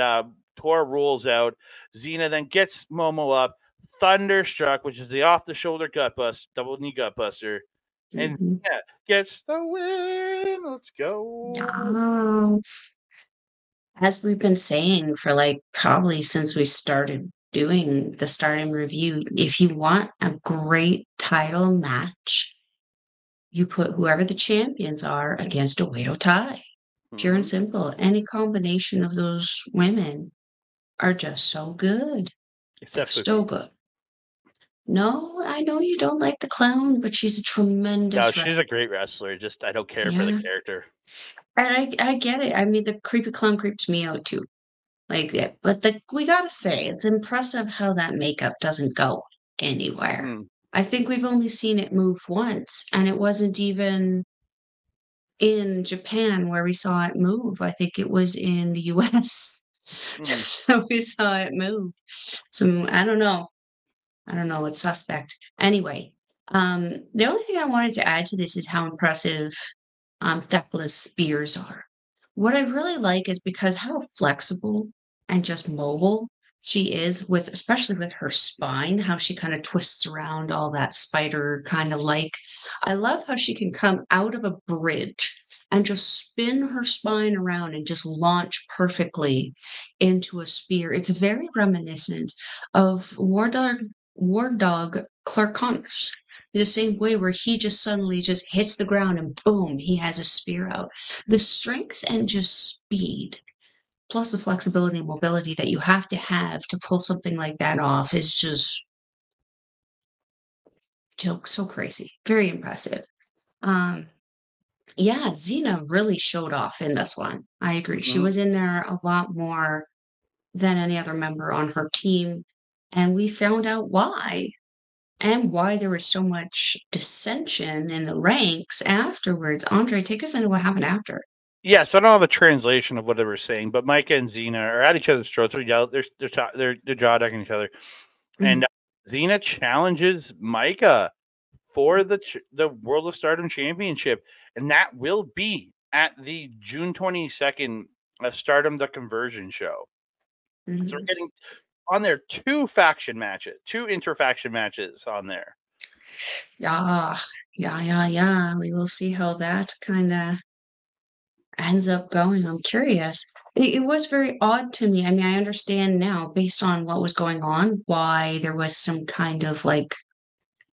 Tora rolls out. Xena then gets Momo up. Thunderstruck, which is the off-the-shoulder gut bust, double knee gut buster, and Xena gets the win. Let's go.
As we've been saying for like probably since we started doing the Stardom review, if you want a great title match, you put whoever the champions are against Oedo Tai. Pure and simple. Any combination of those women are just so good.
Except
so good. No, I know you don't like the clown, but she's a
No,
tremendous
she's a
wrestler.
great wrestler. Just I don't care for the
Yeah,
character.
and I get it. I mean, the creepy clown creeps me out too. Like, yeah, but we gotta say, it's impressive how that makeup doesn't go anywhere.
Mm,
I think we've only seen it move once, and it wasn't even in Japan where we saw it move. I think it was in the US.
mm,
So we saw it move. So I don't know. I don't know, it's suspect. Anyway, the only thing I wanted to add to this is how impressive Thekla's spears are. What I really like is because how flexible and just mobile she is with especially with her spine, how she kind of twists around all that spider kind of like. I love how she can come out of a bridge and just spin her spine around and just launch perfectly into a spear. It's very reminiscent of War Dog Clark Connors. The same way where he just suddenly just hits the ground and boom, he has a spear out. The strength and just speed, plus the flexibility and mobility that you have to pull something like that off is just so crazy. Very impressive. Um, yeah, Xena really showed off in this one. I agree. She
mhm.
was in there a lot more than any other member on her team, and we found out why. And why there was so much dissension in the ranks afterwards. Andre, take us into what happened after.
Yeah, so I don't have a translation of what they were saying, but Micah and Xena are at each other's throats. They're jaw decking each other, and
Mhm,
Xena challenges Micah for the World of Stardom Championship, and that will be at the June 22nd Stardom the Conversion show. So we're
mhm.
getting on there two interfaction matches on there.
Yeah, yeah. We will see how that kinda ends up going. I'm curious. It was very odd to me. I mean, I understand now based on what was going on, why there was some kind of, like,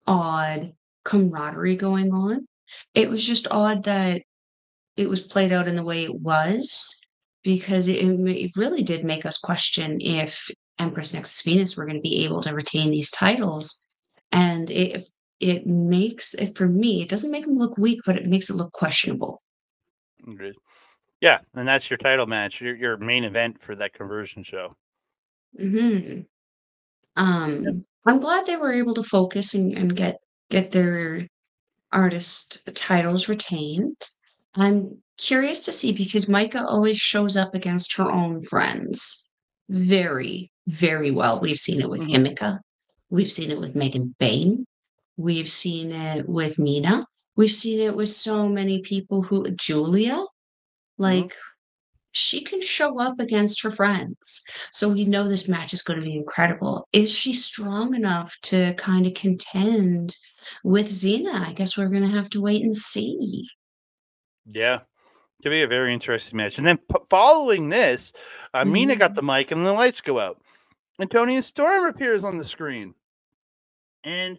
odd camaraderie going on. It was just odd that it was played out in the way it was, because it really did make us question if Empress Nexus Venus were gonna be able to retain these titles, and it makes it for me, it doesn't make them look weak, but it makes it look questionable.
Agreed. Yeah, and that's your title match, your main event for that conversion show.
Mhm.
Yep.
I'm glad they were able to focus and get their artist titles retained. I'm curious to see because Micah always shows up against her own friends very, very well. We've seen it with
Mhm,
Himika. We've seen it with Megan Bain. We've seen it with Mina. We've seen it with so many people who Julia,
mhm.
like she can show up against her friends. So we know this match is going to be incredible. Is she strong enough to kind of contend with Xena? I guess we're going to have to wait and see.
Yeah, could be a very interesting match. And then following this, Mina got
Mhm,
the mic, and the lights go out, and Tony and Storm appears on the screen, and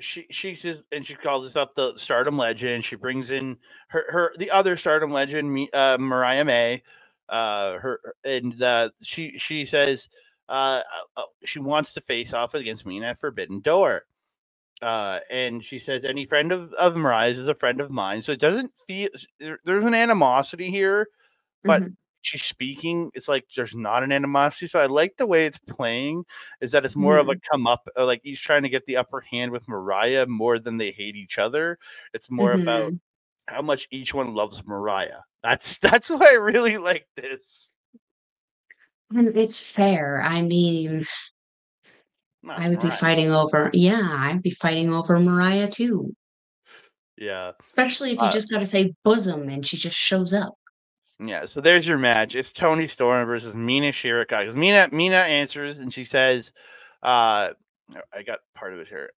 she says, and she calls herself the Stardom Legend. She brings in the other Stardom Legend, Mariah May. Her and she says she wants to face off against Mina at Forbidden Door. And she says any friend of Mariah's is a friend of mine. So it doesn't feel there's an animosity here, but
mhm,
she's speaking. It's like there's not an animosity. So I like the way it's playing. Is that it's more of a
mhm,
come up, like he's trying to get the upper hand with Mariah more than they hate each other. It's more about
mhm.
how much each one loves Mariah. That's why I really like this.
And it's fair. I mean,
No,
I
it's
would be
Mariah.
fighting over, yeah, I'd be fighting over Mariah too.
Yeah.
Especially if you
Uh,
just got to say bosom and she just shows up.
Yeah, so there's your match. It's Tony Storm versus Mina Shirakawa. Because Mina answers and she says, I got part of it here.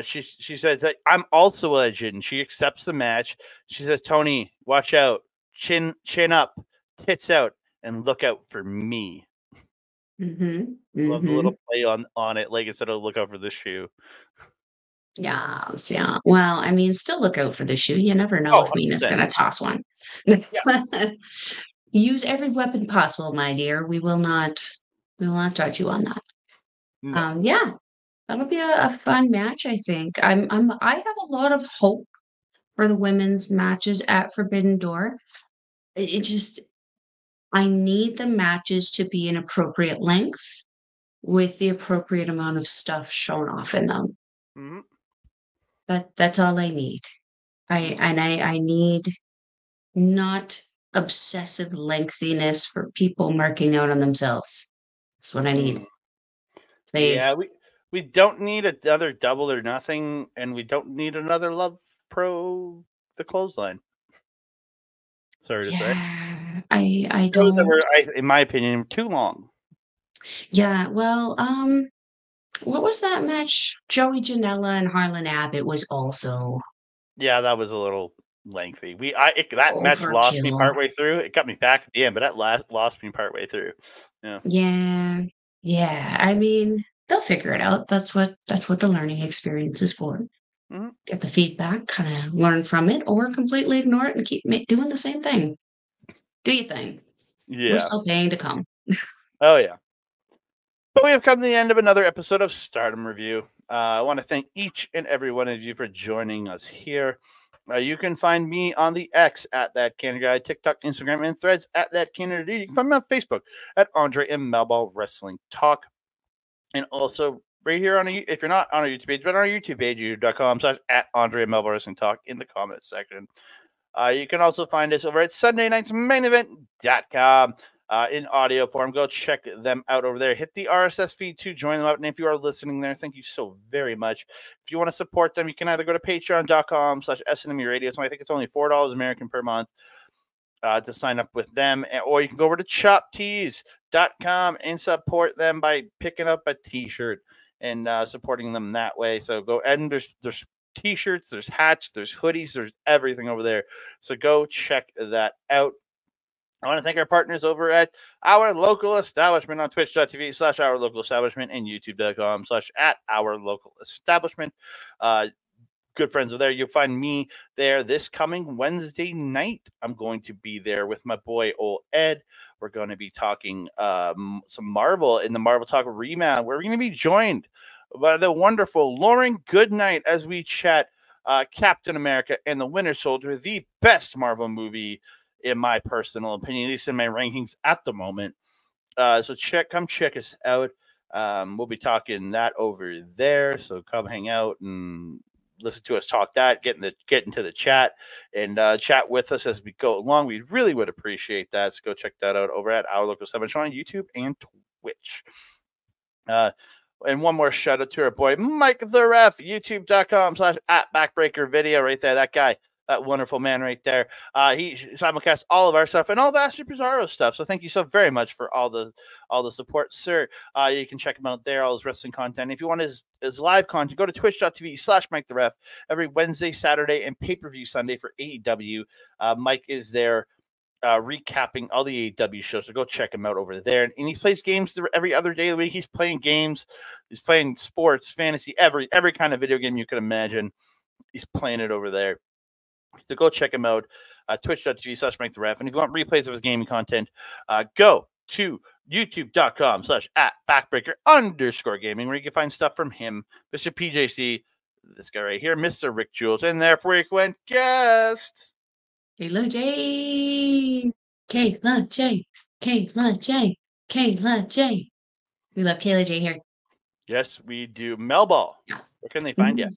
She says that I'm also a legend. She accepts the match. She says, Tony, watch out, chin up, tits out, and look out for me.
Mhm,
Love the little
mhm.
play on it, like instead of look out for the shoe.
Yes, yeah. Well, I mean, still look out for the shoe. You never know
Oh,
if Mina's
100%.
gonna toss one.
Yeah.
Use every weapon possible, my dear. We will not judge you on that.
No.
Yeah, that'll be a fun match, I think. I have a lot of hope for the women's matches at Forbidden Door. It just I need the matches to be an appropriate length with the appropriate amount of stuff shown off in them.
Mhm.
That's all I need.
Mhm.
I need not obsessive lengthiness for people marking out on themselves. That's what I need.
Mm. Yeah,
Please.
we don't need another Double or Nothing, and we don't need another Love Pro the Clothesline. Sorry to say.
Yeah, I
Shows that
don't.
were, in my opinion, too long.
Yeah, well, what was that match? Joey Janela and Harlan Abbott was also
Yeah, that was a little lengthy. That match lost me
overkill.
partway through. It got me back at the end, but that lost me partway through. Yeah.
Yeah, yeah. I mean, they'll figure it out. That's what the learning experience is for.
Mhm.
Get the feedback, kind of learn from it, or completely ignore it and keep doing the same thing. Do your thing. We're
Yeah.
still paying to come.
Oh yeah. But we have come to the end of another episode of Stardom Review. I want to thank each and every one of you for joining us here. You can find me on the X at that Canada Guy, TikTok, Instagram, and Threads at that Canada D. You can find me on Facebook at Andre and Melball Wrestling Talk, and also right here if you're not on our YouTube page, but on our YouTube page, youtube.com/ at Andre and Melball Wrestling Talk in the comments section. You can also find us over at Sunday Night's Main Event.com. In audio form. Go check them out over there. Hit the RSS feed to join them out. And if you are listening there, thank you so very much. If you want to support them, you can either go to patreon.com/SNME Radio. So I think it's only $4 American per month to sign up with them. Or you can go over to shoptees.com and support them by picking up a t-shirt and supporting them that way. So go, and there's t-shirts, there's hats, there's hoodies, there's everything over there. So go check that out. I want to thank our partners over at Our Local Establishment on twitch.tv/Our Local Establishment and youtube.com/at Our Local Establishment. Good friends over there. You'll find me there this coming Wednesday night. I'm going to be there with my boy, old Ed. We're going to be talking some Marvel in the Marvel Talk Rematch. We're going to be joined by the wonderful Lauren Goodnight as we chat Captain America and the Winter Soldier, the best Marvel movie in my personal opinion, at least in my rankings at the moment. So come check us out. We'll be talking that over there. So come hang out and listen to us talk that, get into the chat and chat with us as we go along. We really would appreciate that. So go check that out over at Our Local Establishment on YouTube and Twitch. And one more shout out to our boy Mike the Ref, youtube.com/@backbreaker video right there. That guy, that wonderful man right there. He simulcasts all of our stuff and all of Astro Pizarro stuff. So thank you so very much for all the support, sir. You can check him out there, all his wrestling content. If you want his live content, go to twitch.tv/Mike the Ref every Wednesday, Saturday, and pay-per-view Sunday for AEW. Mike is there recapping all the AEW shows. So go check him out over there. And he plays games every other day of the week. He's playing games. He's playing sports, fantasy, every kind of video game you can imagine. He's playing it over there. So go check him out, twitch.tv/Mike the Ref. And if you want replays of his gaming content, go to youtube.com/@backbreaker_gaming, where you can find stuff from him, Mr. PJC, this guy right here, Mr. Rick Jules, and their frequent guest,
Kayla J. Kayla J. Kayla J. Kayla J. We love Kayla J here.
Yes, we do. Melball, where can they find you?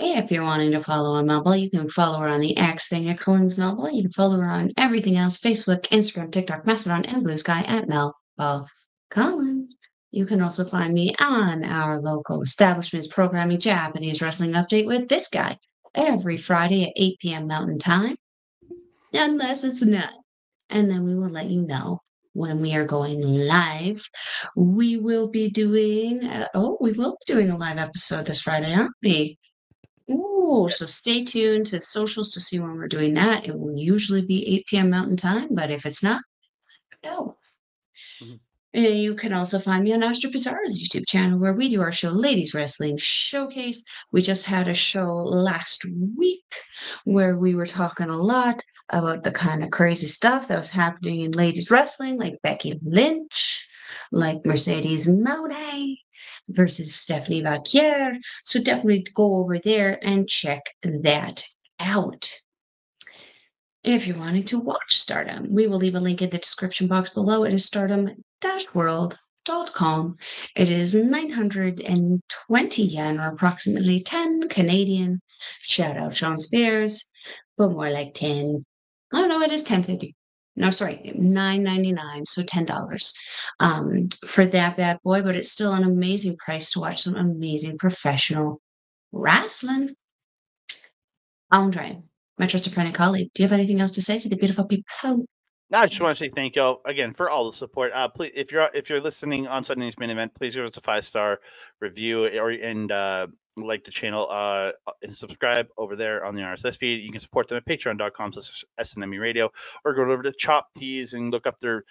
If you're wanting to follow on Melball, you can follow her on the X thing at Cohen's Melball. You can follow her on everything else: Facebook, Instagram, TikTok, Mastodon, and Blue Sky at Melball Collins. You can also find me on Our Local Establishment's programming Japanese Wrestling Update with this guy every Friday at 8 p.m. Mountain Time, unless it's not. And then we will let you know when we are going live. We will be doing, we will be doing a live episode this Friday, aren't we? Ooh, so stay tuned to socials to see when we're doing that. It will usually be 8 p.m. Mountain Time, but if it's not, no.
Mm-hmm.
You can also find me on Astro Pizarro's YouTube channel, where we do our show, Ladies Wrestling Showcase. We just had a show last week where we were talking a lot about the kind of crazy stuff that was happening in ladies wrestling, like Becky Lynch. like Mercedes Monet versus Stephanie Vaquier. So definitely go over there and check that out. If you're wanting to watch Stardom, we will leave a link in the description box below. It is stardom-world.com. It is 920 yen, or approximately 10 Canadian. Shout out Sean Spears, but more like 10. Oh no, it is 10.50. No, sorry, 9.99, so $10 for that bad boy. But it's still an amazing price to watch some amazing professional wrestling. Andre, my trusted friend and colleague, do you have anything else to say to the beautiful people?
I just want to say thank you again for all the support. Please, if you're listening on Sunday's main event, please give us a 5-star review and like the channel and subscribe over there on the RSS feed. You can support them at patreon.com/SNME Radio, or go over to Chop Tees and look up their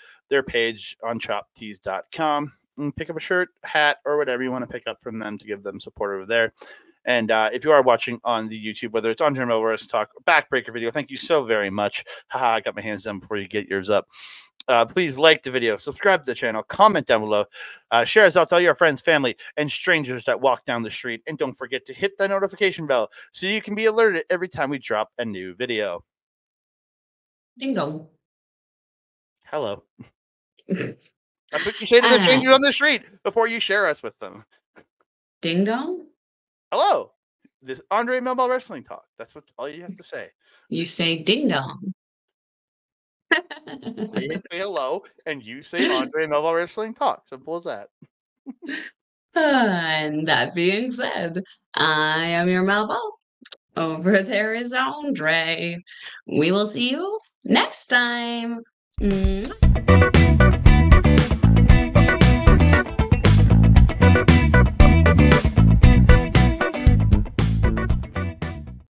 page on choptees.com and pick up a shirt, hat, or whatever you want to pick up from them to give them support over there. And if you are watching on the YouTube, whether it's on Jeremy Wars Talk Backbreaker video, thank you so very much. Haha, I got my hands down before you get yours up. Please like the video, subscribe to the channel, comment down below, share us out to all your friends, family, and strangers that walk down the street. And don't forget to hit the notification bell so you can be alerted every time we drop a new video.
Ding dong.
Hello. That's what you say to the strangers on the street before you share us with them.
Ding dong?
Hello. This Andre Melball Wrestling Talk. That's what all you have to say.
You say ding dong.
I say hello, and you say Andre Melball Wrestling Talk. Simple as that.
And that being said, I am your Melball. Over there is Andre. We will see you next time.